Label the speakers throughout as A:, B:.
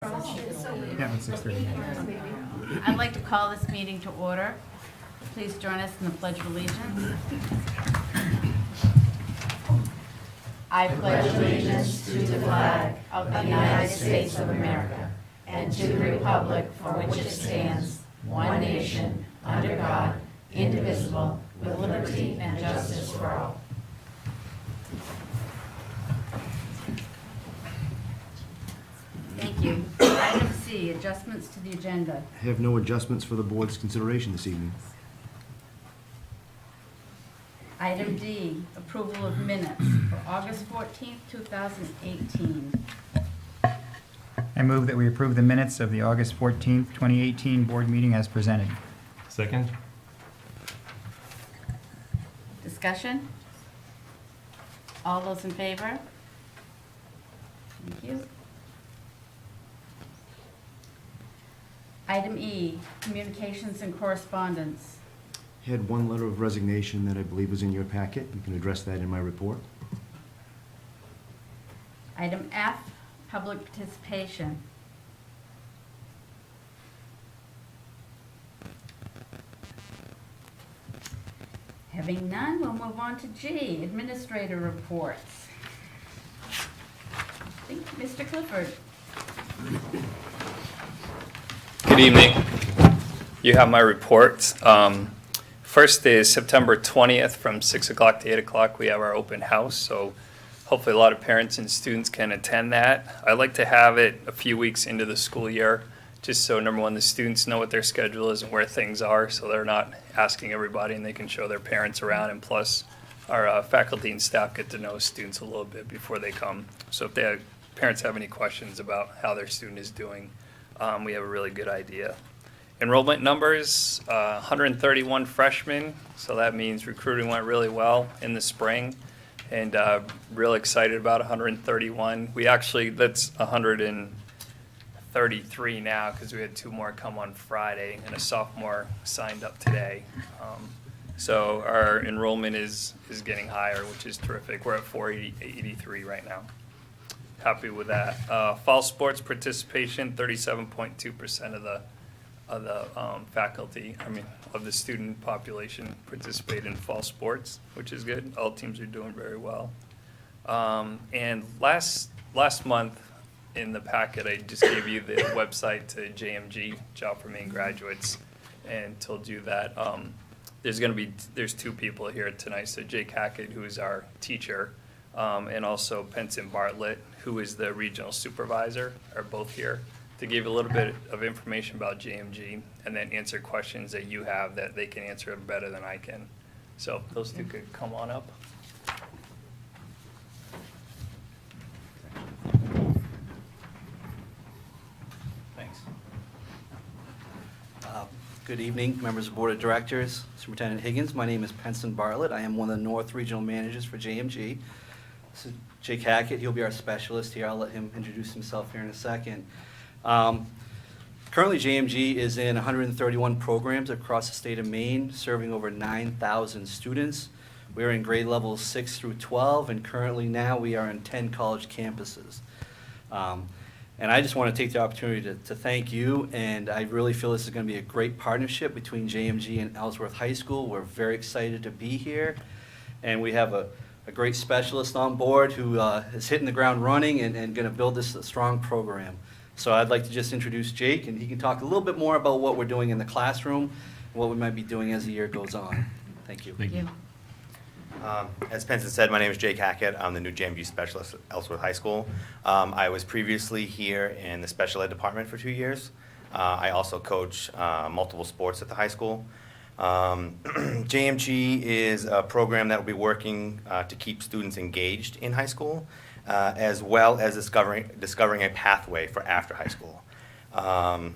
A: Yeah, it's 6:30.
B: I'd like to call this meeting to order. Please join us in the Pledge of Allegiance. I pledge allegiance to the flag of the United States of America and to the republic for which it stands, one nation, under God, indivisible, with liberty and justice for all. Thank you. Item C, adjustments to the agenda.
C: I have no adjustments for the board's consideration this evening.
B: Item D, approval of minutes for August 14th, 2018.
A: I move that we approve the minutes of the August 14th, 2018 board meeting as presented.
D: Second?
B: Discussion? All those in favor? Thank you. Item E, communications and correspondence.
C: I had one letter of resignation that I believe was in your packet. You can address that in my report.
B: Item F, public participation. Having none, we'll move on to G, administrator reports. I think Mr. Clifford.
E: Good evening. You have my reports. First is September 20th from 6 o'clock to 8 o'clock. We have our open house, so hopefully a lot of parents and students can attend that. I like to have it a few weeks into the school year, just so, number one, the students know what their schedule is and where things are, so they're not asking everybody and they can show their parents around. And plus, our faculty and staff get to know students a little bit before they come. So if parents have any questions about how their student is doing, we have a really good idea. Enrollment numbers, 131 freshmen, so that means recruiting went really well in the spring, and real excited about 131. That's 133 now because we had two more come on Friday, and a sophomore signed up today. So our enrollment is getting higher, which is terrific. We're at 483 right now. Happy with that. Fall sports participation, 37.2% of the faculty, of the student population participate in fall sports, which is good. All teams are doing very well. And last month in the packet, I just gave you the website to JMG, Job for Maine graduates, and told you that there's two people here tonight. So Jake Hackett, who is our teacher, and also Penson Bartlett, who is the regional supervisor, are both here to give a little bit of information about JMG and then answer questions that you have that they can answer better than I can. So those two could come on up. Thanks.
F: Good evening, members of the Board of Directors, Superintendent Higgins. My name is Penson Bartlett. I am one of the North Regional Managers for JMG. This is Jake Hackett. He'll be our specialist here. I'll let him introduce himself here in a second. Currently, JMG is in 131 programs across the state of Maine, serving over 9,000 students. We're in grade levels 6 through 12, and currently now we are in 10 college campuses. And I just want to take the opportunity to thank you, and I really feel this is going to be a great partnership between JMG and Ellsworth High School. We're very excited to be here, and we have a great specialist on board who is hitting the ground running and going to build this strong program. So I'd like to just introduce Jake, and he can talk a little bit more about what we're doing in the classroom, and what we might be doing as the year goes on. Thank you.
B: Thank you.
G: As Penson said, my name is Jake Hackett. I'm the new JMG specialist at Ellsworth High School. I was previously here in the special ed department for 2 years. I also coach multiple sports at the high school. JMG is a program that will be working to keep students engaged in high school, as well as discovering a pathway for after high school. I'd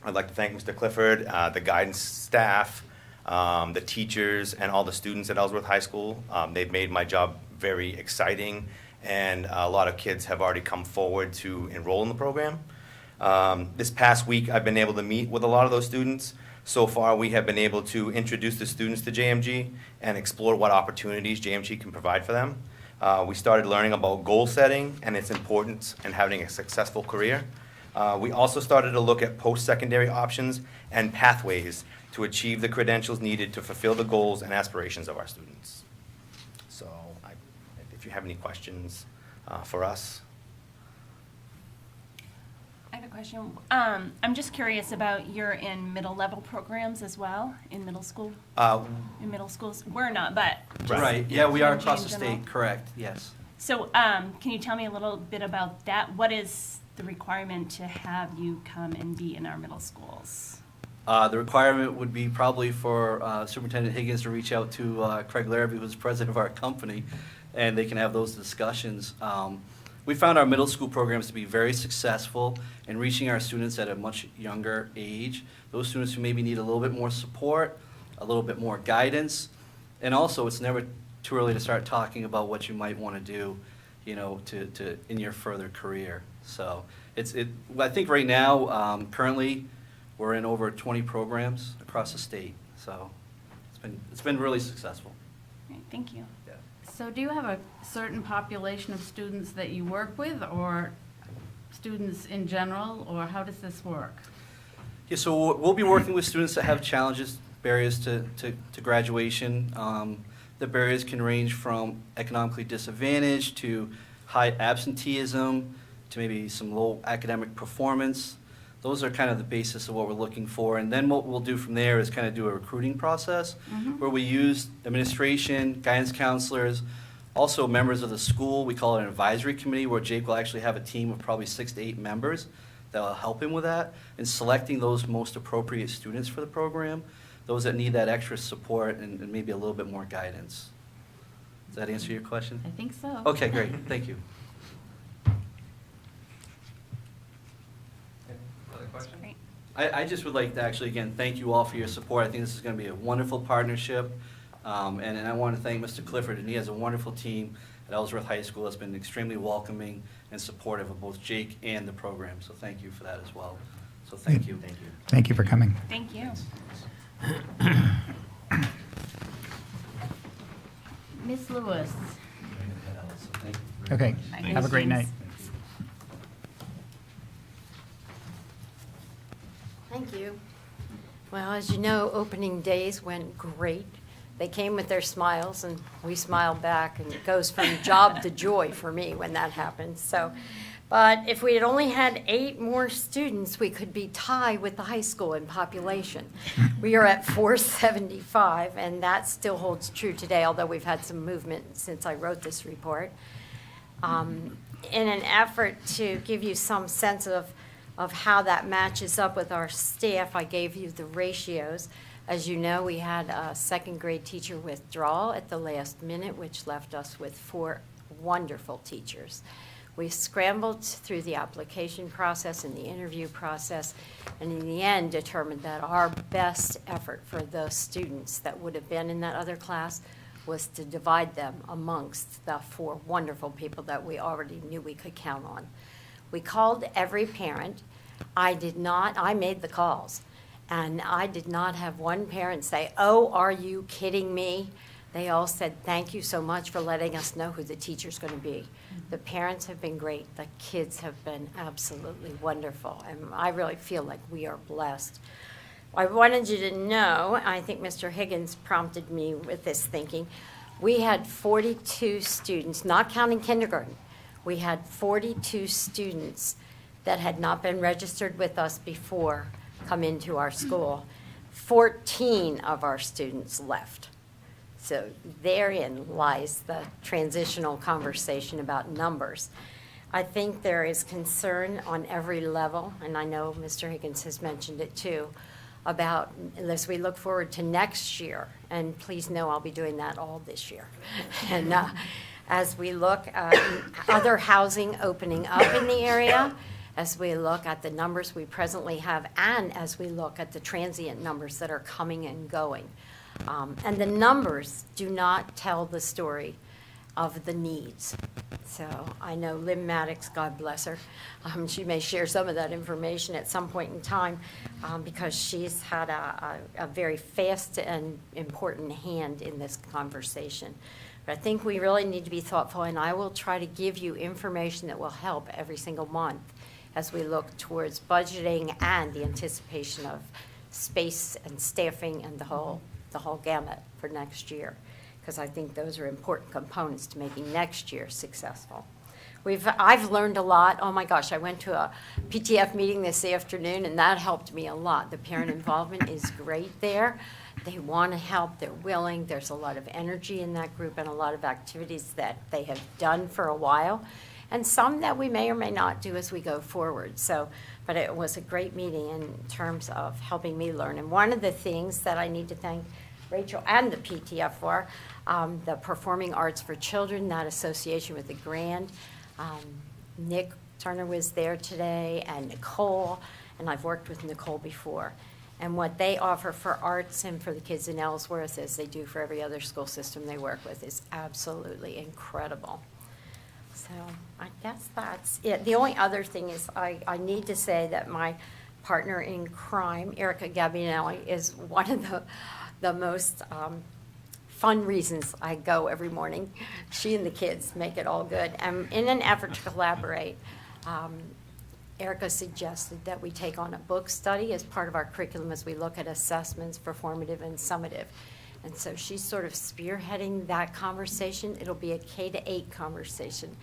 G: like to thank Mr. Clifford, the guidance staff, the teachers, and all the students at Ellsworth High School. They've made my job very exciting, and a lot of kids have already come forward to enroll in the program. This past week, I've been able to meet with a lot of those students. So far, we have been able to introduce the students to JMG and explore what opportunities JMG can provide for them. We started learning about goal setting and its importance in having a successful career. We also started to look at post-secondary options and pathways to achieve the credentials needed to fulfill the goals and aspirations of our students. So if you have any questions for us.
D: I have a question. I'm just curious about you're in middle level programs as well, in middle school, in middle schools? We're not, but.
F: Right, yeah, we are
D: In
F: across the
D: general.
F: state, correct, yes.
D: So, can you tell me a little bit about that? What is the requirement to have you come and be in our middle schools?
F: The requirement would be probably for Superintendent Higgins to reach out to Craig Larrabee, who's president of our company, and they can have those discussions. We found our middle school programs to be very successful in reaching our students at a much younger age. Those students who maybe need a little bit more support, a little bit more guidance, and also it's never too early to start talking about what you might want to do, you know, to in your further career. So I think right now, currently, we're in over 20 programs across the state. So it's been really successful.
D: Great, thank you.
F: Yeah.
B: So do you have a certain population of students that you work with, or students in general, or how does this work?
F: Yeah, so we'll be working with students that have challenges, barriers to graduation. The barriers can range from economically disadvantaged to high absenteeism to maybe some low academic performance. Those are kind of the basis of what we're looking for. And then what we'll do from there is kind of do a recruiting process where we use administration, guidance counselors, also members of the school. We call it an advisory committee where Jake will actually have a team of probably 6 to 8 members that will help him with that and selecting those most appropriate students for the program, those that need that extra support and maybe a little bit more guidance. Does that answer your question?
B: I think so.
F: Okay, great. Thank you.
E: Other questions?
D: Great.
F: I just would like to actually, again, thank you all for your support. I think this is going to be a wonderful partnership. And I want to thank Mr. Clifford, and he has a wonderful team at Ellsworth High School that's been extremely welcoming and supportive of both Jake and the program. So thank you for that as well. So thank you. Thank you.
A: Thank you for coming.
D: Thank you.
B: Ms. Lewis?
A: Okay,
D: Thanks.
A: have a great night.
H: Thank you. Well, as you know, opening days went great. They came with their smiles, and we smiled back, and it goes from job to joy for me when that happens. So, but if we had only had 8 more students, we could be tied with the high school in population. We are at 475, and that still holds true today, although we've had some movement since I wrote this report. In an effort to give you some sense of how that matches up with our staff, I gave you the ratios. As you know, we had a second grade teacher withdrawal at the last minute, which left us with 4 wonderful teachers. We scrambled through the application process and the interview process, and in the end determined that our best effort for those students that would have been in that other class was to divide them amongst the 4 wonderful people that we already knew we could count on. We called every parent. I made the calls, and I did not have one parent say, "Oh, are you kidding me?" They all said, "Thank you so much for letting us know who the teacher's going to be." The parents have been great. The kids have been absolutely wonderful, and I really feel like we are blessed. I wanted you to know, I think Mr. Higgins prompted me with this thinking, we had 42 students, not counting kindergarten. We had 42 students that had not been registered with us before come into our school. 14 of our students left. So therein lies the transitional conversation about numbers. I think there is concern on every level, and I know Mr. Higgins has mentioned it too, about, as we look forward to next year, and please know I'll be doing that all this year. And as we look at other housing opening up in the area, as we look at the numbers we presently have, and as we look at the transient numbers that are coming and going. And the numbers do not tell the story of the needs. So I know Lynn Maddox, God bless her, she may share some of that information at some point in time because she's had a very fast and important hand in this conversation. But I think we really need to be thoughtful, and I will try to give you information that will help every single month as we look towards budgeting and the anticipation of space and staffing and the whole gamut for next year, because I think those are important components to making next year successful. I've learned a lot. Oh my gosh, I went to a PTF meeting this afternoon, and that helped me a lot. The parent involvement is great there. They want to help, they're willing. There's a lot of energy in that group and a lot of activities that they have done for a while, and some that we may or may not do as we go forward. So, but it was a great meeting in terms of helping me learn. And one of the things that I need to thank Rachel and the PTF for, the Performing Arts for Children, that association with the Grand. Nick Turner was there today, and Nicole, and I've worked with Nicole before. And what they offer for arts and for the kids in Ellsworth, as they do for every other school system they work with, is absolutely incredible. So I guess that's it. The only other thing is I need to say that my partner in crime, Erica Gabbianelli, is one of the most fun reasons I go every morning. She and the kids make it all good. And in an effort to collaborate, Erica suggested that we take on a book study as part of our curriculum as we look at assessments, performative and summative. And so she's sort of spearheading that conversation. It'll be a K-8 conversation.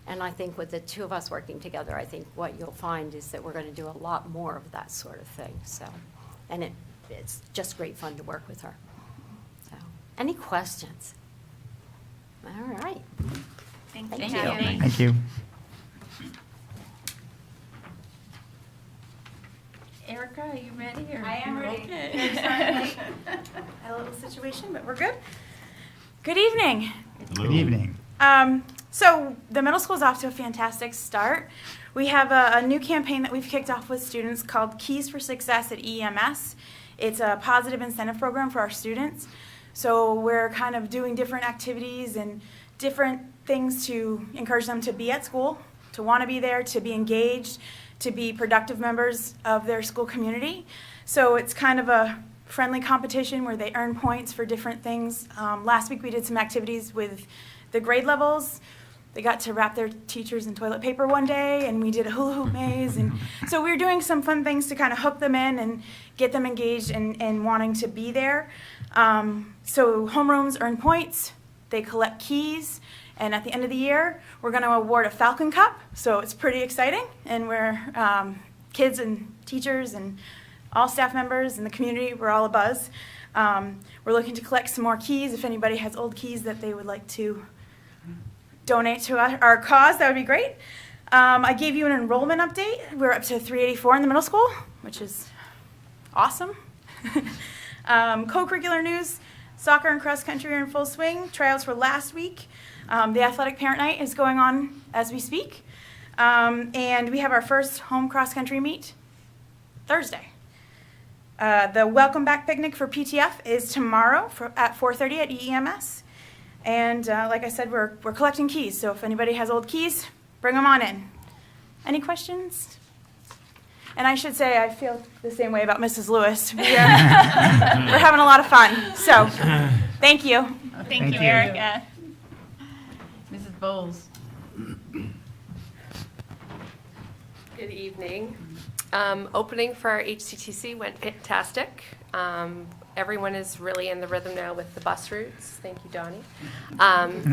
H: And I think with the two of us working together, I think what you'll find is that we're going to do a lot more of that sort of thing. So, and it's just great fun to work with her. So, any questions? All right.
D: Thank
H: Thank
D: you.
H: you.
D: Kathy.
A: Thank you.
B: Erica, are you ready? Or
I: I am ready.
B: Okay.
I: Had a little situation, but we're good. Good evening.
A: Good evening.
I: So the middle school is off to a fantastic start. We have a new campaign that we've kicked off with students called Keys for Success at EMS. It's a positive incentive program for our students. So we're kind of doing different activities and different things to encourage them to be at school, to want to be there, to be engaged, to be productive members of their school community. So it's kind of a friendly competition where they earn points for different things. Last week we did some activities with the grade levels. They got to wrap their teachers in toilet paper one day, and we did a hula hoop maze. And so we were doing some fun things to kind of hook them in and get them engaged and wanting to be there. So homerooms earn points. They collect keys. And at the end of the year, we're going to award a Falcon Cup. So it's pretty exciting. And we're kids and teachers and all staff members in the community, we're all abuzz. We're looking to collect some more keys. If anybody has old keys that they would like to donate to our cause, that would be great. I gave you an enrollment update. We're up to 384 in the middle school, which is awesome. Co-curricular news, soccer and cross country are in full swing. Tryouts were last week. The athletic parent night is going on as we speak. And we have our first home cross country meet Thursday. The welcome back picnic for PTF is tomorrow at 4:30 at EEMS. And like I said, we're collecting keys. So if anybody has old keys, bring them on in. Any questions? And I should say I feel the same way about Mrs. Lewis. We're having a lot of fun. So thank you.
D: Thank you,
A: you.
D: Erica.
B: Mrs. Bowles.
J: Good evening. Opening for our HCTC went fantastic. Everyone is really in the rhythm now with the bus routes. Thank you, Donnie.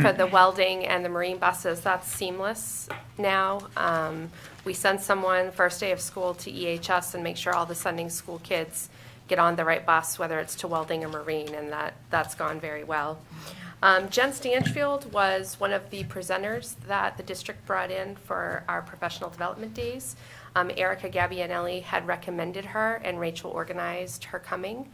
J: For the welding and the marine buses, that's seamless now. We send someone first day of school to EHS and make sure all the Sunday school kids get on the right bus, whether it's to welding or marine, and that's gone very well. Jen Stanchfield was one of the presenters that the district brought in for our professional development days. Erica Gabbianelli had recommended her, and Rachel organized her coming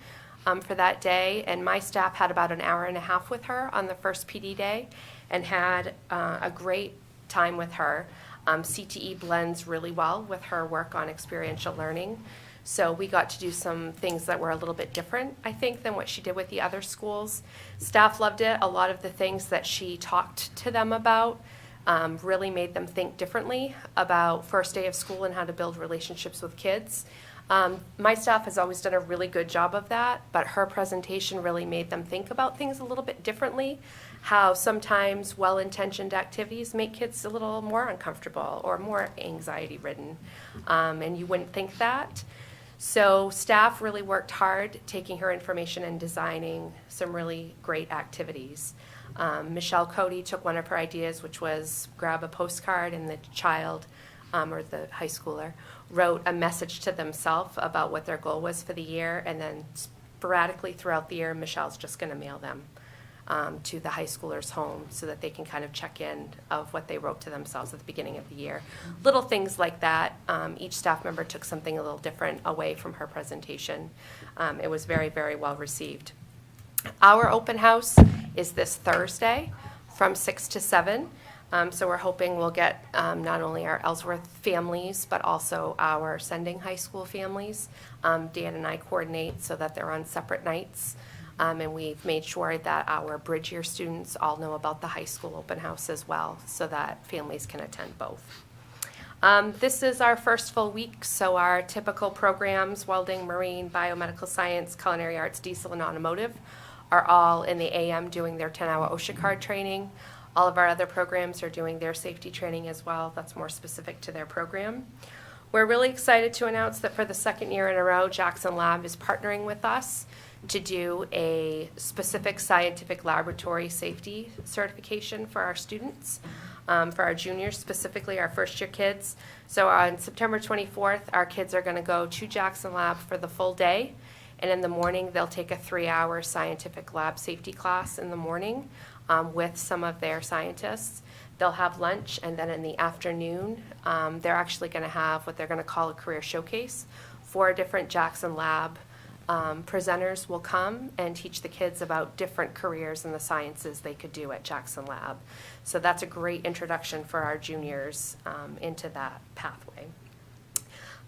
J: for that day. And my staff had about an hour and a half with her on the first PD day and had a great time with her. CTE blends really well with her work on experiential learning. So we got to do some things that were a little bit different, I think, than what she did with the other schools. Staff loved it. A lot of the things that she talked to them about really made them think differently about first day of school and how to build relationships with kids. My staff has always done a really good job of that, but her presentation really made them think about things a little bit differently, how sometimes well-intentioned activities make kids a little more uncomfortable or more anxiety-ridden, and you wouldn't think that. So staff really worked hard taking her information and designing some really great activities. Michelle Cody took one of her ideas, which was grab a postcard, and the child, or the high schooler, wrote a message to themselves about what their goal was for the year, and then sporadically throughout the year, Michelle's just going to mail them to the high schoolers' home so that they can kind of check in of what they wrote to themselves at the beginning of the year. Little things like that. Each staff member took something a little different away from her presentation. It was very, very well received. Our open house is this Thursday from 6 to 7. So we're hoping we'll get not only our Ellsworth families, but also our sending high school families. Dan and I coordinate so that they're on separate nights. And we've made sure that our bridge year students all know about the high school open house as well, so that families can attend both. This is our first full week, so our typical programs, welding, marine, biomedical science, culinary arts, diesel, and automotive, are all in the AM doing their 10-hour OSHA card training. All of our other programs are doing their safety training as well. That's more specific to their program. We're really excited to announce that for the second year in a row, Jackson Lab is partnering with us to do a specific scientific laboratory safety certification for our students, for our juniors, specifically our first-year kids. So on September 24th, our kids are going to go to Jackson Lab for the full day, and in the morning, they'll take a 3-hour scientific lab safety class in the morning with some of their scientists. They'll have lunch, and then in the afternoon, they're actually going to have what they're going to call a career showcase. 4 different Jackson Lab presenters will come and teach the kids about different careers in the sciences they could do at Jackson Lab. So that's a great introduction for our juniors into that pathway.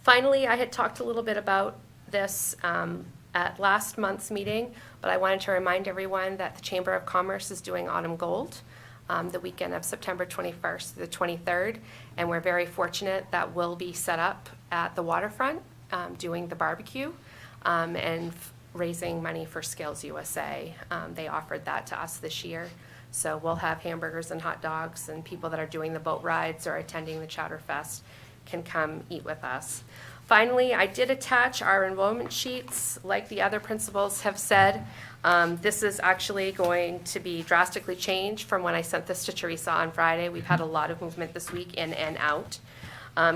J: Finally, I had talked a little bit about this at last month's meeting, but I wanted to remind everyone that the Chamber of Commerce is doing Autumn Gold the weekend of September 21st to the 23rd, and we're very fortunate that we'll be set up at the waterfront doing the barbecue and raising money for Scales USA. They offered that to us this year, so we'll have hamburgers and hot dogs, and people that are doing the boat rides or attending the Chowder Fest can come eat with us. Finally, I did attach our enrollment sheets. Like the other principals have said, this is actually going to be drastically changed from when I sent this to Teresa on Friday. We've had a lot of movement this week in and out.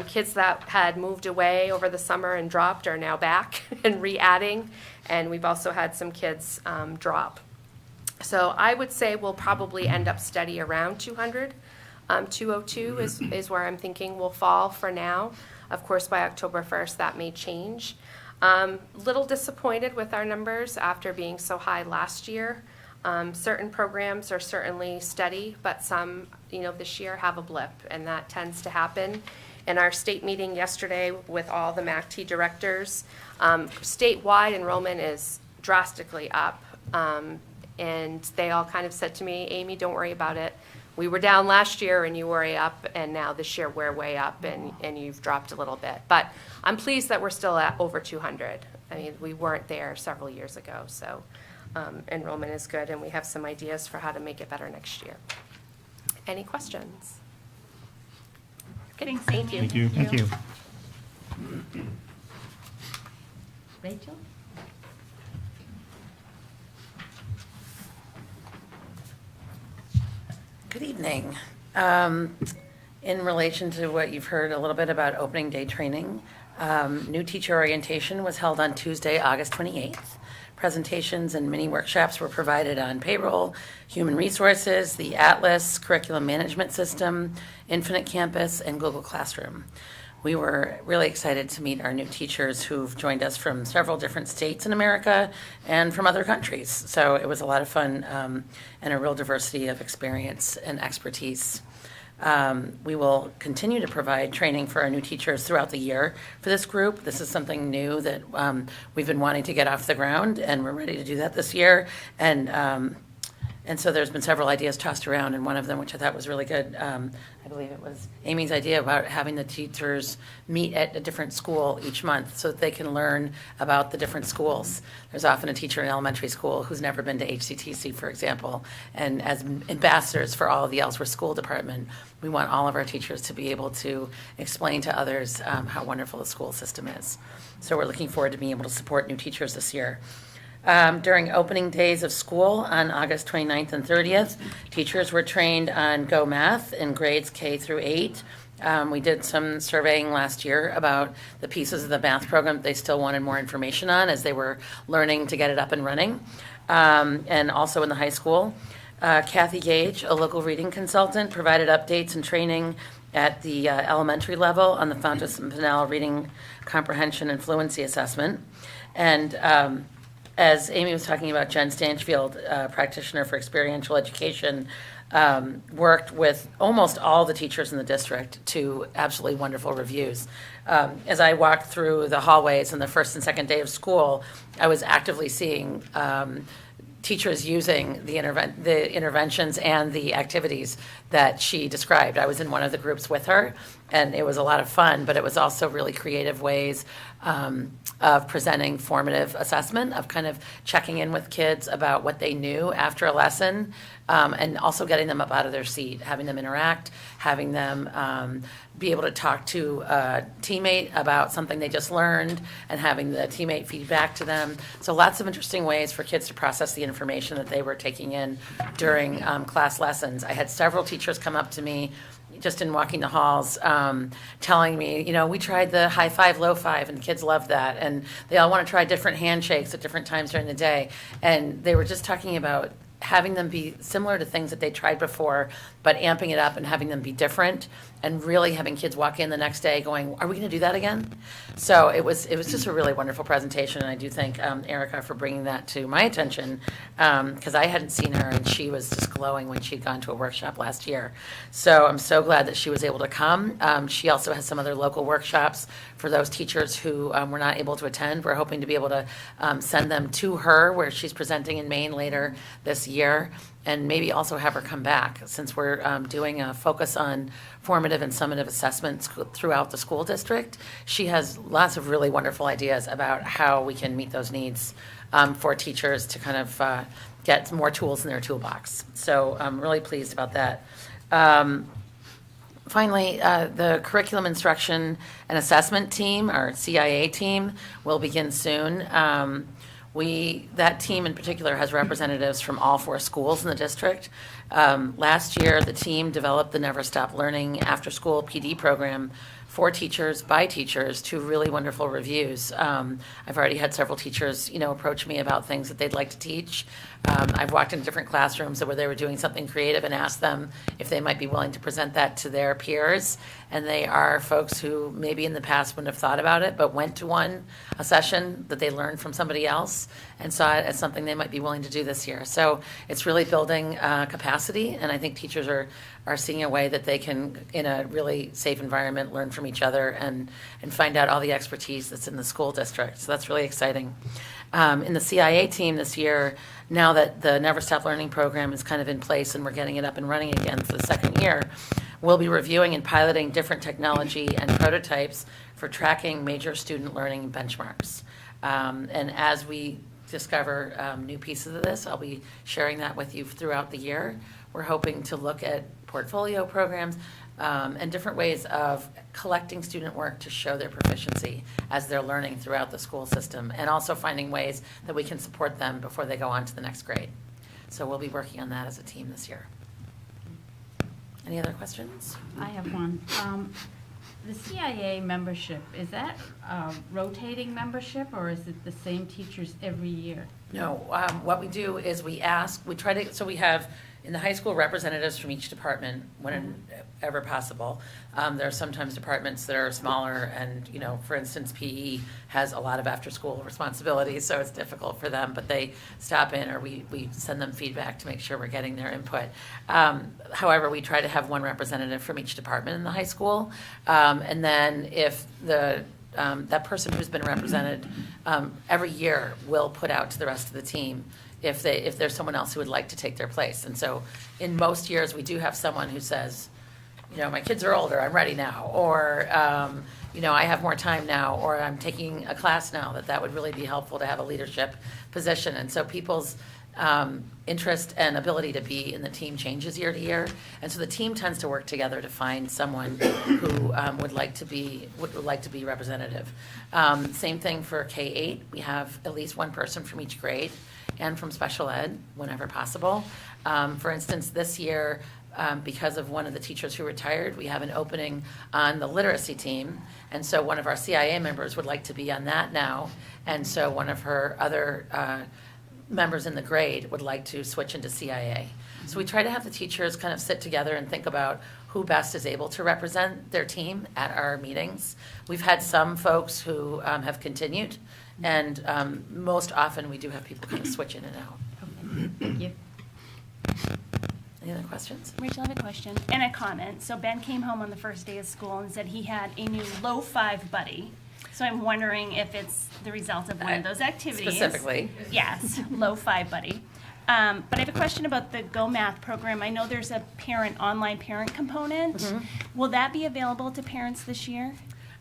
J: Kids that had moved away over the summer and dropped are now back and re-adding, and we've also had some kids drop. So I would say we'll probably end up steady around 200. 202 is where I'm thinking we'll fall for now. Of course, by October 1st, that may change. Little disappointed with our numbers after being so high last year. Certain programs are certainly steady, but some, this year have a blip, and that tends to happen. In our state meeting yesterday with all the MACT directors, statewide enrollment is drastically up, and they all kind of said to me, Amy, don't worry about it. We were down last year and you were way up, and now this year we're way up and you've dropped a little bit. But I'm pleased that we're still at over 200. I mean, we weren't there several years ago, so enrollment is good, and we have some ideas for how to make it better next year. Any questions?
D: Thanks,
J: Thank
D: Amy.
J: you.
A: Thank you.
B: Rachel?
K: Good evening. In relation to what you've heard a little bit about opening day training, new teacher orientation was held on Tuesday, August 28th. Presentations and mini workshops were provided on payroll, human resources, the Atlas, curriculum management system, Infinite Campus, and Google Classroom. We were really excited to meet our new teachers who've joined us from several different states in America and from other countries. So it was a lot of fun and a real diversity of experience and expertise. We will continue to provide training for our new teachers throughout the year for this group. This is something new that we've been wanting to get off the ground, and we're ready to do that this year. And And so there's been several ideas tossed around, and one of them, which I thought was really good, I believe it was Amy's idea about having the teachers meet at a different school each month so that they can learn about the different schools. There's often a teacher in elementary school who's never been to HCTC, for example, and as ambassadors for all of the Ellsworth School Department, we want all of our teachers to be able to explain to others how wonderful the school system is. So we're looking forward to being able to support new teachers this year. During opening days of school on August 29th and 30th, teachers were trained on Go Math in grades K through 8. We did some surveying last year about the pieces of the math program they still wanted more information on as they were learning to get it up and running. And also in the high school, Kathy Gage, a local reading consultant, provided updates and training at the elementary level on the Fountas and Pinnell Reading Comprehension and Fluency Assessment. And as Amy was talking about, Jen Stanchfield, practitioner for experiential education, worked with almost all the teachers in the district to absolutely wonderful reviews. As I walked through the hallways on the first and second day of school, I was actively seeing teachers using the interventions and the activities that she described. I was in one of the groups with her, and it was a lot of fun, but it was also really creative ways of presenting formative assessment, of kind of checking in with kids about what they knew after a lesson, and also getting them up out of their seat, having them interact, having them be able to talk to a teammate about something they just learned, and having the teammate feed back to them. So lots of interesting ways for kids to process the information that they were taking in during class lessons. I had several teachers come up to me just in walking the halls, telling me, we tried the high five, low five, and the kids loved that. And they all want to try different handshakes at different times during the day. And they were just talking about having them be similar to things that they tried before, but amping it up and having them be different, and really having kids walk in the next day going, are we going to do that again? So it was just a really wonderful presentation, and I do thank Erica for bringing that to my attention, because I hadn't seen her, and she was just glowing when she'd gone to a workshop last year. So I'm so glad that she was able to come. She also has some other local workshops for those teachers who were not able to attend. We're hoping to be able to send them to her, where she's presenting in Maine later this year, and maybe also have her come back, since we're doing a focus on formative and summative assessments throughout the school district. She has lots of really wonderful ideas about how we can meet those needs for teachers to kind of get more tools in their toolbox. So I'm really pleased about that. Finally, the Curriculum Instruction and Assessment Team, our CIA team, will begin soon. That team in particular has representatives from all 4 schools in the district. Last year, the team developed the Never Stop Learning after-school PD program for teachers, by teachers, to really wonderful reviews. I've already had several teachers, approach me about things that they'd like to teach. I've walked into different classrooms where they were doing something creative and asked them if they might be willing to present that to their peers. And they are folks who maybe in the past wouldn't have thought about it, but went to a session that they learned from somebody else and saw it as something they might be willing to do this year. So it's really building capacity, and I think teachers are seeing a way that they can, in a really safe environment, learn from each other and find out all the expertise that's in the school district. So that's really exciting. In the CIA team this year, now that the Never Stop Learning program is kind of in place and we're getting it up and running again for the second year, we'll be reviewing and piloting different technology and prototypes for tracking major student learning benchmarks. And as we discover new pieces of this, I'll be sharing that with you throughout the year. We're hoping to look at portfolio programs and different ways of collecting student work to show their proficiency as they're learning throughout the school system, and also finding ways that we can support them before they go on to the next grade. So we'll be working on that as a team this year. Any other questions?
B: I have one. The CIA membership, is that rotating membership, or is it the same teachers every year?
K: No, what we do is we have in the high school representatives from each department whenever possible. There are sometimes departments that are smaller and, for instance, PE has a lot of after-school responsibilities, so it's difficult for them, but they stop in, or we send them feedback to make sure we're getting their input. However, we try to have one representative from each department in the high school, and then if that person who's been represented every year will put out to the rest of the team if there's someone else who would like to take their place. And so in most years, we do have someone who says, you know, my kids are older, I'm ready now, or, you know, I have more time now, or I'm taking a class now, that would really be helpful to have a leadership position. And so people's interest and ability to be in the team changes year to year. And so the team tends to work together to find someone who would like to be representative. Same thing for K-8. We have at least one person from each grade and from special ed whenever possible. For instance, this year, because of one of the teachers who retired, we have an opening on the literacy team. And so one of our CIA members would like to be on that now. And so one of her other members in the grade would like to switch into CIA. So we try to have the teachers kind of sit together and think about who best is able to represent their team at our meetings. We've had some folks who have continued, and most often we do have people kind of switch in and out.
B: Thank you.
K: Any other questions?
D: Rachel, I have a question and a comment. So Ben came home on the first day of school and said he had a new low 5 buddy. So I'm wondering if it's the result of one of those activities.
K: Specifically.
D: Yes, low 5 buddy. But I have a question about the Go Math program. I know there's a online parent component. Will that be available to parents this year?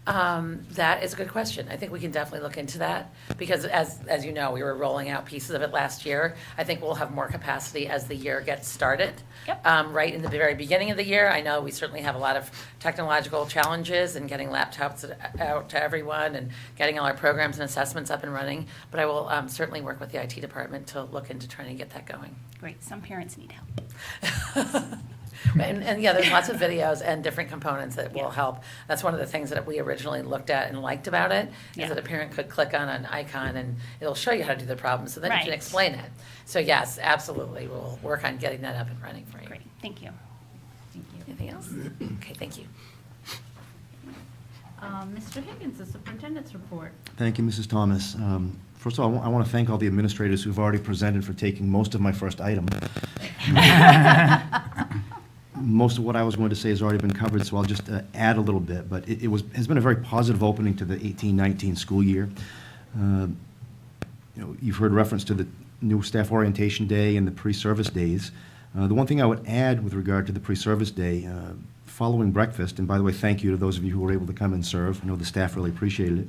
K: That is a good question. I think we can definitely look into that, because as you know, we were rolling out pieces of it last year. I think we'll have more capacity as the year gets started.
D: Yep.
K: Right in the very beginning of the year, I know we certainly have a lot of technological challenges in getting laptops out to everyone and getting all our programs and assessments up and running, but I will certainly work with the IT department to look into trying to get that going.
D: Great, some parents need help.
K: And yeah, there's lots of videos and different components that will
D: Yeah.
K: help. That's one of the things that we originally looked at and liked about it,
D: Yeah.
K: is that a parent could click on an icon and it'll show you how to do the problem, so then you can
D: Right.
K: explain it. So yes, absolutely, we'll work on getting that up and running for you.
D: Great, thank you.
K: Anything else? Okay, thank you.
B: Mr. Higgins, the superintendent's report.
C: Thank you, Mrs. Thomas. First of all, I want to thank all the administrators who've already presented for taking most of my first item. Most of what I was going to say has already been covered, so I'll just add a little bit. But it has been a very positive opening to the 18-19 school year. You know, you've heard reference to the new staff orientation day and the pre-service days. The one thing I would add with regard to the pre-service day, following breakfast, and by the way, thank you to those of you who were able to come and serve. I know the staff really appreciated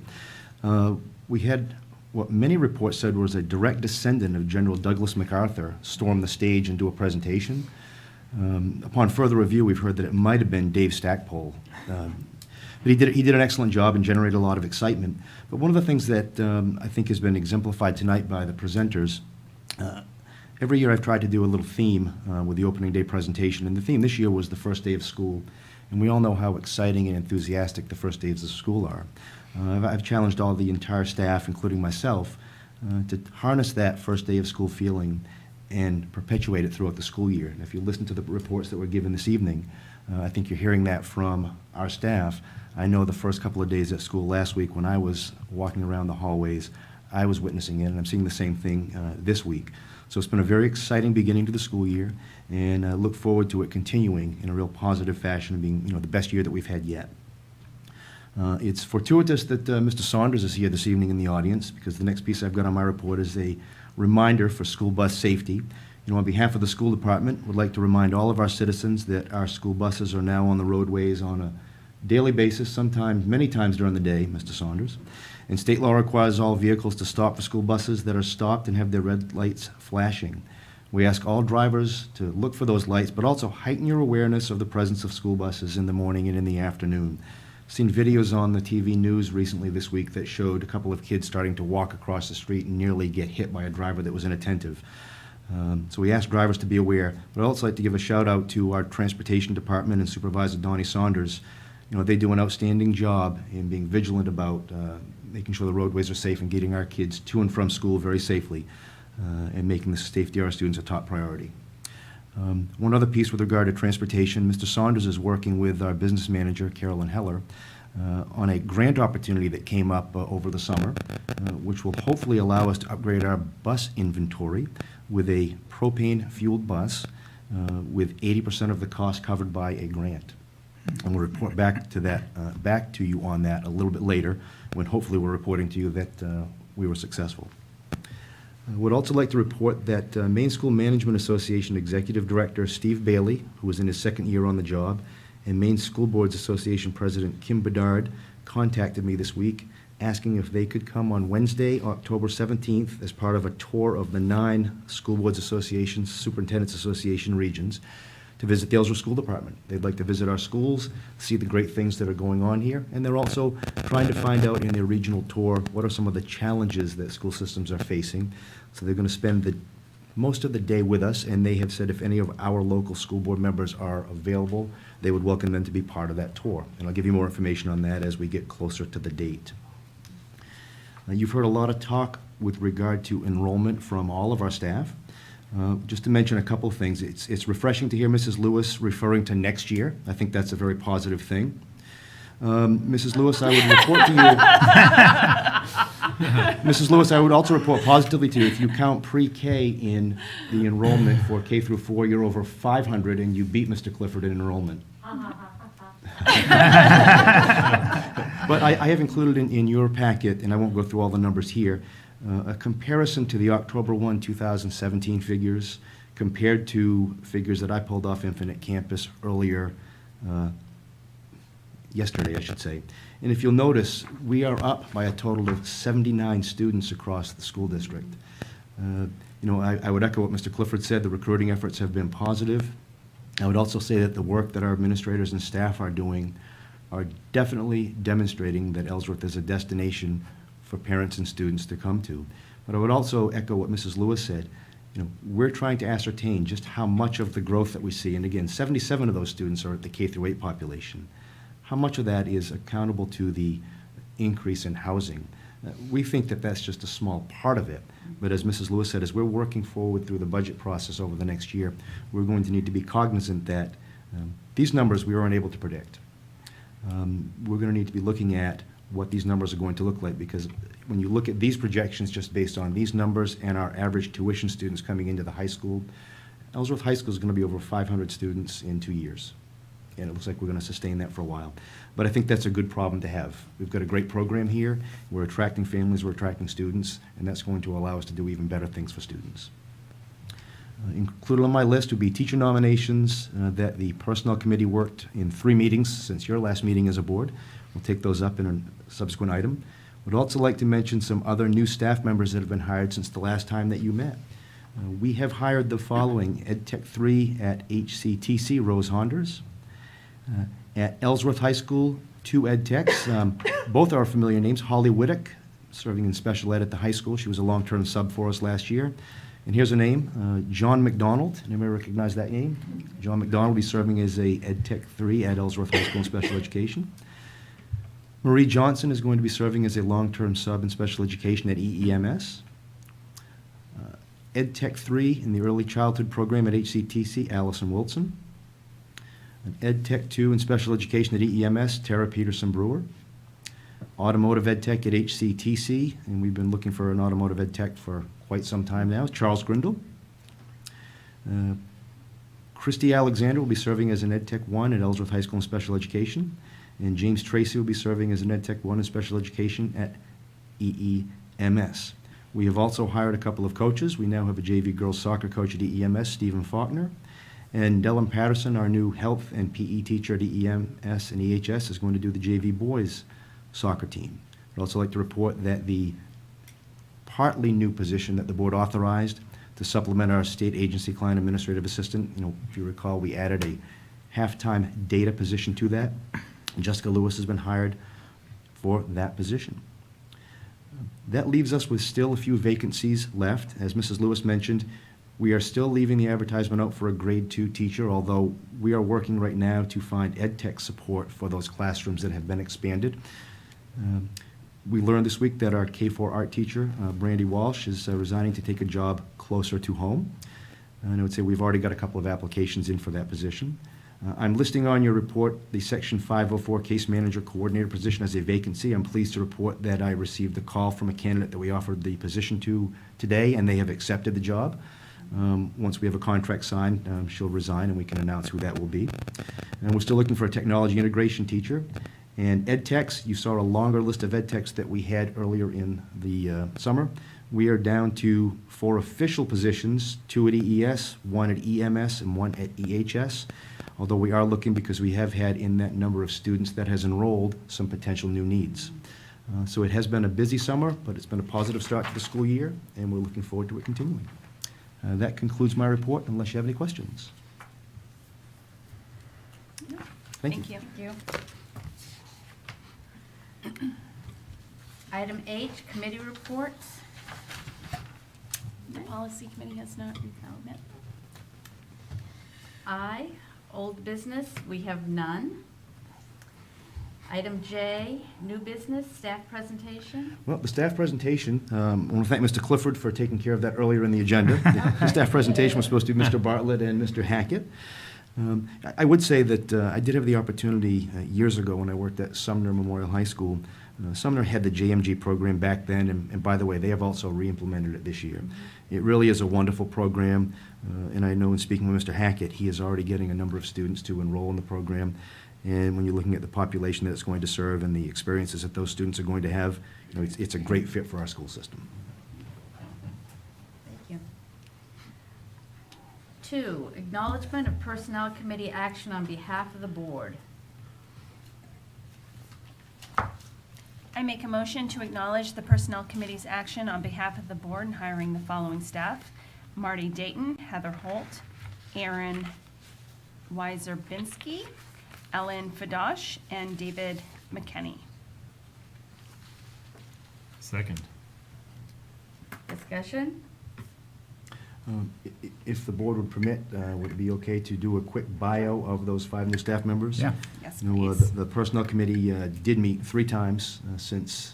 C: it. We had what many reports said was a direct descendant of General Douglas MacArthur storm the stage and do a presentation. Upon further review, we've heard that it might have been Dave Stackpole. But he did an excellent job and generated a lot of excitement. But one of the things that I think has been exemplified tonight by the presenters, every year I've tried to do a little theme with the opening day presentation, and the theme this year was the first day of school. And we all know how exciting and enthusiastic the first days of school are. I've challenged all the entire staff, including myself, to harness that first day of school feeling and perpetuate it throughout the school year. And if you listen to the reports that were given this evening, I think you're hearing that from our staff. I know the first couple of days at school last week, when I was walking around the hallways, I was witnessing it, and I'm seeing the same thing this week. So it's been a very exciting beginning to the school year, and I look forward to it continuing in a real positive fashion and being, you know, the best year that we've had yet. It's fortuitous that Mr. Saunders is here this evening in the audience, because the next piece I've got on my report is a reminder for school bus safety. You know, on behalf of the school department, would like to remind all of our citizens that our school buses are now on the roadways on a daily basis, sometimes many times during the day, Mr. Saunders. And state law requires all vehicles to stop for school buses that are stopped and have their red lights flashing. We ask all drivers to look for those lights, but also heighten your awareness of the presence of school buses in the morning and in the afternoon. Seen videos on the TV news recently this week that showed a couple of kids starting to walk across the street and nearly get hit by a driver that was inattentive. So we ask drivers to be aware. But I'd also like to give a shout out to our transportation department and Supervisor Donnie Saunders. You know, they do an outstanding job in being vigilant about making sure the roadways are safe and getting our kids to and from school very safely, and making the safety of our students a top priority. One other piece with regard to transportation, Mr. Saunders is working with our business manager, Carolyn Heller, on a grant opportunity that came up over the summer, which will hopefully allow us to upgrade our bus inventory with a propane-fueled bus with 80% of the cost covered by a grant. And we'll report back to you on that a little bit later, when hopefully we're reporting to you that we were successful. I would also like to report that Maine School Management Association Executive Director Steve Bailey, who is in his second year on the job, and Maine School Boards Association President Kim Bedard contacted me this week asking if they could come on Wednesday, October 17th, as part of a tour of the 9 School Boards Associations, Superintendents Association regions, to visit the Ellsworth School Department. They'd like to visit our schools, see the great things that are going on here, and they're also trying to find out in their regional tour what are some of the challenges that school systems are facing. So they're going to spend most of the day with us, and they have said if any of our local school board members are available, they would welcome them to be part of that tour. And I'll give you more information on that as we get closer to the date. You've heard a lot of talk with regard to enrollment from all of our staff. Just to mention a couple of things, it's refreshing to hear Mrs. Lewis referring to next year. I think that's a very positive thing. Mrs. Lewis, I would report to you. Mrs. Lewis, I would also report positively to you, if you count pre-K in the enrollment for K through 4, you're over 500 and you beat Mr. Clifford in enrollment. But I have included in your packet, and I won't go through all the numbers here, a comparison to the October 1, 2017 figures compared to figures that I pulled off Infinite Campus earlier, yesterday, I should say. And if you'll notice, we are up by a total of 79 students across the school district. I would echo what Mr. Clifford said. The recruiting efforts have been positive. I would also say that the work that our administrators and staff are doing are definitely demonstrating that Ellsworth is a destination for parents and students to come to. But I would also echo what Mrs. Lewis said. We're trying to ascertain just how much of the growth that we see, and again, 77 of those students are at the K through 8 population. How much of that is accountable to the increase in housing? We think that that's just a small part of it. But as Mrs. Lewis said, as we're working forward through the budget process over the next year, we're going to need to be cognizant that these numbers we weren't able to predict. We're going to need to be looking at what these numbers are going to look like, because when you look at these projections just based on these numbers and our average tuition students coming into the high school, Ellsworth High School is going to be over 500 students in 2 years. And it looks like we're going to sustain that for a while. But I think that's a good problem to have. We've got a great program here. We're attracting families, we're attracting students, and that's going to allow us to do even better things for students. Included on my list would be teacher nominations that the Personnel Committee worked in 3 meetings since your last meeting as a board. We'll take those up in a subsequent item. Would also like to mention some other new staff members that have been hired since the last time that you met. We have hired the following: Ed Tech 3 at HCTC, Rose Honders. At Ellsworth High School, 2 ed techs. Both are familiar names. Holly Whittick, serving in special ed at the high school. She was a long-term sub for us last year. And here's her name, John McDonald. Anybody recognize that name? John McDonald will be serving as a ed tech 3 at Ellsworth High School in special education. Marie Johnson is going to be serving as a long-term sub in special education at EEMS. Ed Tech 3 in the early childhood program at HCTC, Allison Wilson. An Ed Tech 2 in special education at EEMS, Tara Peterson Brewer. Automotive Ed Tech at HCTC, and we've been looking for an automotive Ed Tech for quite some time now, Charles Grindle. Christy Alexander will be serving as an Ed Tech 1 at Ellsworth High School in special education, and James Tracy will be serving as an Ed Tech 1 in special education at EEMS. We have also hired a couple of coaches. We now have a JV girls soccer coach at EEMS, Stephen Faulkner. And Dylan Patterson, our new health and PE teacher at EEMS and EHS, is going to do the JV boys soccer team. I'd also like to report that the partly new position that the board authorized to supplement our state agency client administrative assistant, if you recall, we added a half-time data position to that. Jessica Lewis has been hired for that position. That leaves us with still a few vacancies left. As Mrs. Lewis mentioned, we are still leaving the advertisement out for a grade 2 teacher, although we are working right now to find ed tech support for those classrooms that have been expanded. We learned this week that our K4 art teacher, Brandy Walsh, is resigning to take a job closer to home. And I would say we've already got a couple of applications in for that position. I'm listing on your report the Section 504 Case Manager Coordinator position as a vacancy. I'm pleased to report that I received a call from a candidate that we offered the position to today, and they have accepted the job. Once we have a contract signed, she'll resign and we can announce who that will be. And we're still looking for a technology integration teacher. And ed techs, you saw a longer list of ed techs that we had earlier in the summer. we are down to 4 official positions, 2 at EES, 1 at EMS, and 1 at EHS, although we are looking, because we have had in that number of students that has enrolled, some potential new needs. So it has been a busy summer, but it's been a positive start to the school year, and we're looking forward to it continuing. That concludes my report, unless you have any questions. Thank you.
B: Thank you. Item H, committee reports.
D: The policy committee has not met.
B: I, old business, we have none. Item J, new business, staff presentation.
C: Well, the staff presentation, I want to thank Mr. Clifford for taking care of that earlier in the agenda. The staff presentation was supposed to be Mr. Bartlett and Mr. Hackett. I would say that I did have the opportunity years ago when I worked at Sumner Memorial High School. Sumner had the JMG program back then, and by the way, they have also re-implemented it this year. It really is a wonderful program, and I know in speaking with Mr. Hackett, he is already getting a number of students to enroll in the program. And when you're looking at the population that it's going to serve and the experiences that those students are going to have, you know, it's a great fit for our school system.
B: Thank you. 2, acknowledgement of personnel committee action on behalf of the board.
D: I make a motion to acknowledge the Personnel Committee's action on behalf of the board in hiring the following staff: Marty Dayton, Heather Holt, Aaron Weiser-Binsky, Ellen Fadosh, and David McKenney.
L: Second.
B: Discussion?
C: If the board would permit, would it be okay to do a quick bio of those 5 new staff members?
A: Yeah.
D: Yes,
C: You know,
D: please.
C: the Personnel Committee did meet 3 times since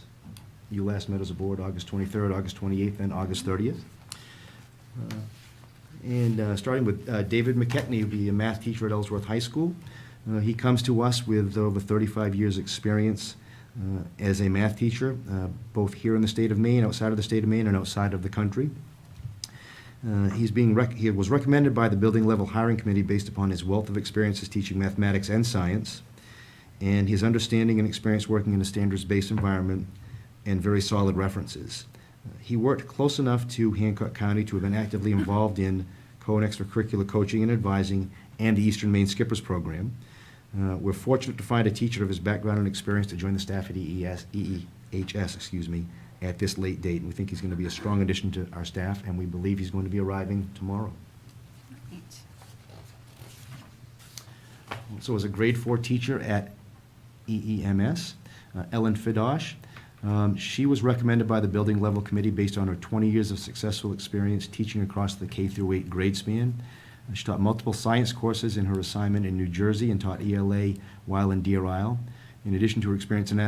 C: you last met as a board, August 23rd, August 28th, and August 30th. Starting with David McKechnie, who'd be a math teacher at Ellsworth High School. He comes to us with over 35 years' experience as a math teacher, both here in the state of Maine, outside of the state of Maine, and outside of the country. He was recommended by the building level hiring committee based upon his wealth of experiences teaching mathematics and science, and his understanding and experience working in a standards-based environment, and very solid references. He worked close enough to Hancock County to have been actively involved in co- and extracurricular coaching and advising and the Eastern Maine Skippers program. We're fortunate to find a teacher of his background and experience to join the staff at EEHS, at this late date. And we think he's going to be a strong addition to our staff, and we believe he's going to be arriving tomorrow.
D: Great.
C: Also, as a grade 4 teacher at EEMS, Ellen Fadosh. She was recommended by the building level committee based on her 20 years of successful experience teaching across the K through 8 grade span. She taught multiple science courses in her assignment in New Jersey and taught ELA while in Deer Isle. In addition to her experience in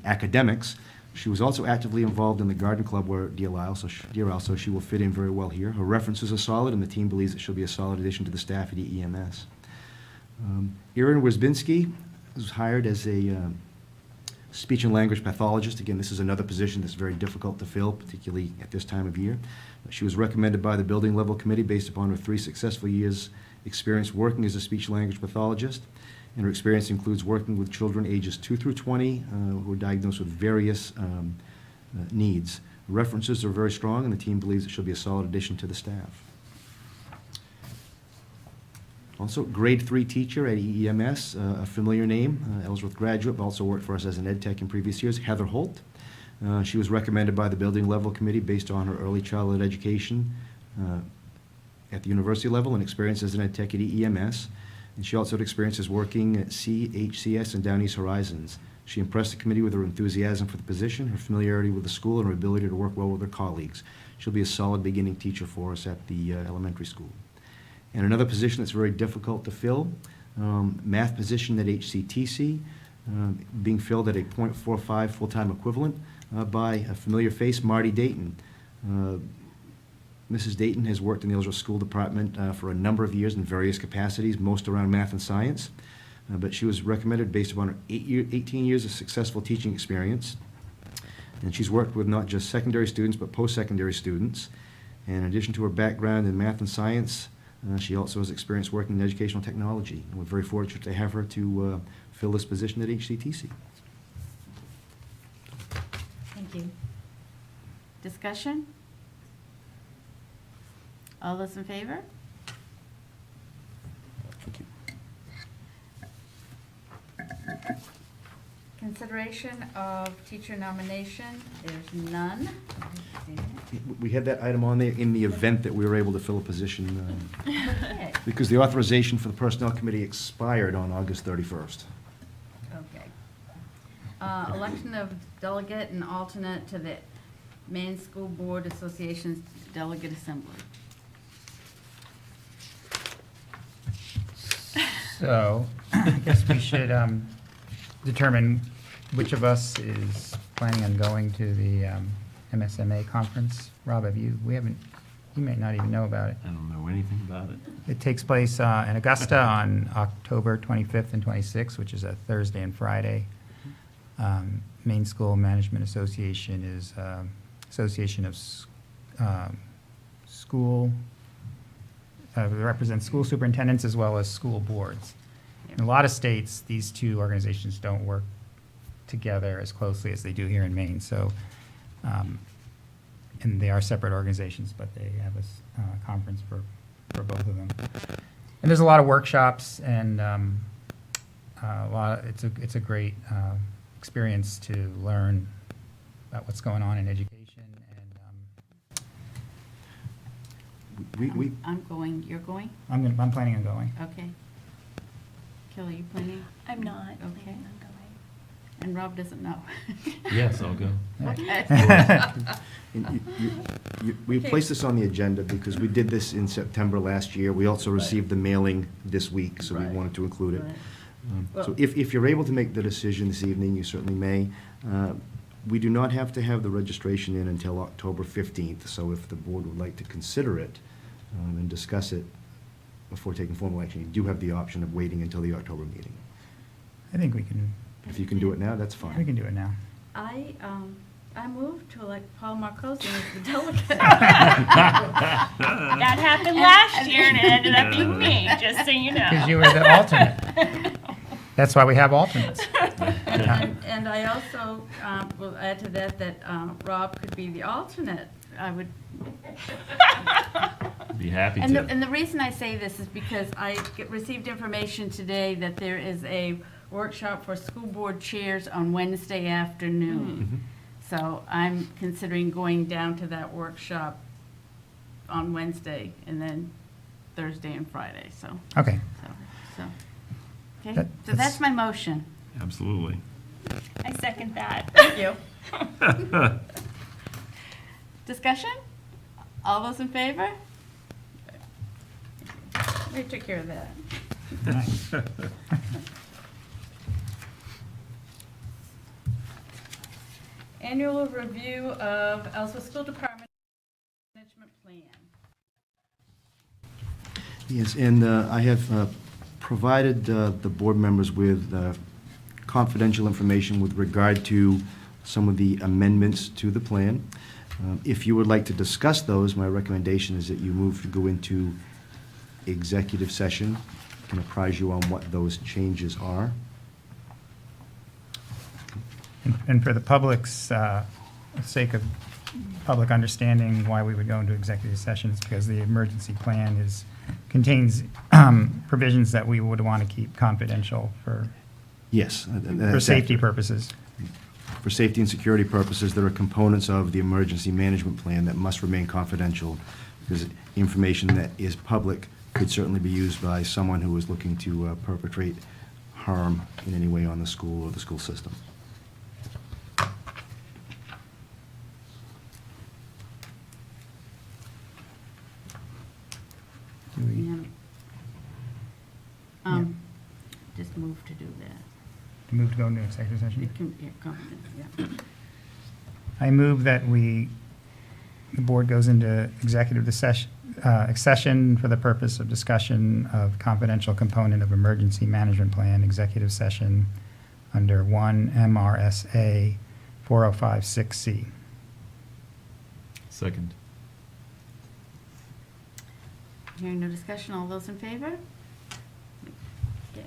C: academics, she was also actively involved in the garden club where Deer Isle, so she will fit in very well here. Her references are solid, and the team believes that she'll be a solid addition to the staff at EEMS. Aaron Wisbinski was hired as a speech and language pathologist. Again, this is another position that's very difficult to fill, particularly at this time of year. She was recommended by the building level committee based upon her 3 successful years' experience working as a speech and language pathologist. And her experience includes working with children ages 2 through 20 who are diagnosed with various needs. References are very strong, and the team believes that she'll be a solid addition to the staff. Also, grade 3 teacher at EEMS, a familiar name, Ellsworth graduate, but also worked for us as an ed tech in previous years, Heather Holt. She was recommended by the building level committee based on her early childhood education at the university level and experience as an ed tech at EEMS. And she also had experiences working at CHCS and Down East Horizons. She impressed the committee with her enthusiasm for the position, her familiarity with the school, and her ability to work well with her colleagues. She'll be a solid beginning teacher for us at the elementary school. And another position that's very difficult to fill, math position at HCTC, being filled at a .45 full-time equivalent by a familiar face, Marty Dayton. Mrs. Dayton has worked in the Ellsworth School Department for a number of years in various capacities, most around math and science. But she was recommended based upon her 18 years of successful teaching experience. And she's worked with not just secondary students, but post-secondary students. And in addition to her background in math and science, she also has experience working in educational technology. And we're very fortunate to have her to fill this position at HCTC.
B: Thank you. Discussion? All those in favor?
C: Thank you.
B: Consideration of teacher nomination, there's none.
C: We had that item on there in the event that we were able to fill a position,
B: Okay.
C: because the authorization for the Personnel Committee expired on August 31st.
B: Okay. Election of delegate and alternate to the Maine School Board Association's Delegate Assembly.
A: So, I guess we should determine which of us is planning on going to the MSMA conference. Rob, you may not even know about it.
L: I don't know anything about it.
A: It takes place in Augusta on October 25th and 26th, which is a Thursday and Friday. Maine School Management Association is association of school, represents school superintendents as well as school boards. In a lot of states, these two organizations don't work together as closely as they do here in Maine. So, and they are separate organizations, but they have a conference for both of them. And there's a lot of workshops and it's a great experience to learn about what's going on in education. And
B: I'm going, you're going?
A: I'm planning on going.
B: Okay. Kelly, you planning?
D: I'm not
B: Okay.
D: planning on going.
B: And Rob doesn't know.
L: Yes, I'll go.
C: And we placed this on the agenda because we did this in September last year. We also received the mailing this week, so we
B: Right.
C: wanted to include it.
B: Right.
C: So if you're able to make the decision this evening, you certainly may. We do not have to have the registration in until October 15th, so if the board would like to consider it and discuss it before taking formal action, you do have the option of waiting until the October meeting.
A: I think we can
C: If you can do it now, that's
A: we
C: fine.
A: can do it now.
B: I moved to elect Paul Marcosi as the delegate.
D: That happened last year and it ended up being me, just so you know.
A: Because you were the alternate. That's why we have alternates.
B: And I also will add to that Rob could be the alternate. I would.
L: Be happy
B: And
L: to.
B: the reason I say this is because I received information today that there is a workshop for school board chairs on Wednesday afternoon. So I'm considering going down to that workshop on Wednesday and then Thursday and Friday, so.
A: Okay.
B: Okay,
A: That-
B: so that's my motion.
L: Absolutely.
D: I second that.
B: Thank you. Discussion? All those in favor? We took care of that.
A: Nice.
B: Annual review of Ellsworth School Department Management Plan.
C: Yes, and I have provided the board members with confidential information with regard to some of the amendments to the plan. If you would like to discuss those, my recommendation is that you move to go into executive session. I can apprise you on what those changes are.
A: And for the public's sake of public understanding why we would go into executive sessions, because the emergency plan contains provisions that we would want to keep confidential for
C: Yes.
A: safety purposes.
C: For safety and security purposes, there are components of the emergency management plan that must remain confidential, because information that is public could certainly be used by someone who is looking to perpetrate harm in any way on the school or the school system.
A: Do we-
B: Just move to do that.
A: to move to go into executive session?
B: Yeah, confidence, yeah.
A: I move that the board goes into executive session for the purpose of discussion of confidential component of emergency management plan, executive session under 1 MRSA 4056C.
L: Second.
B: Hearing no discussion, all those in favor? Okay.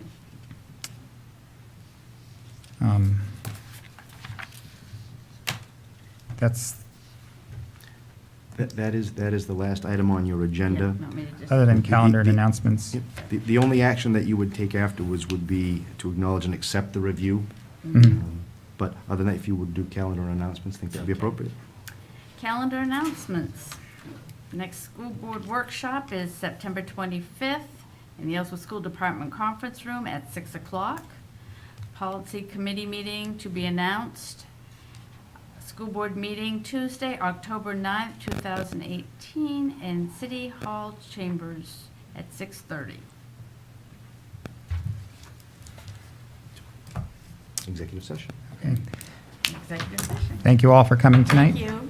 A: That's
C: That is the last item on your agenda.
A: Other than calendar and
C: The-
A: announcements.
C: Yep. The only action that you would take afterwards would be to acknowledge and accept the review.
A: Mhm.
C: But other than that, if you would do calendar and announcements, think that would be appropriate.
B: Calendar announcements. Next school board workshop is September 25th in the Ellsworth School Department Conference Room at 6 o'clock. Policy committee meeting to be announced. School board meeting Tuesday, October 9th, 2018, in City Hall Chambers at 6:30.
C: Executive session.
A: Okay.
B: Executive session.
A: Thank you all for coming tonight.
B: Thank you.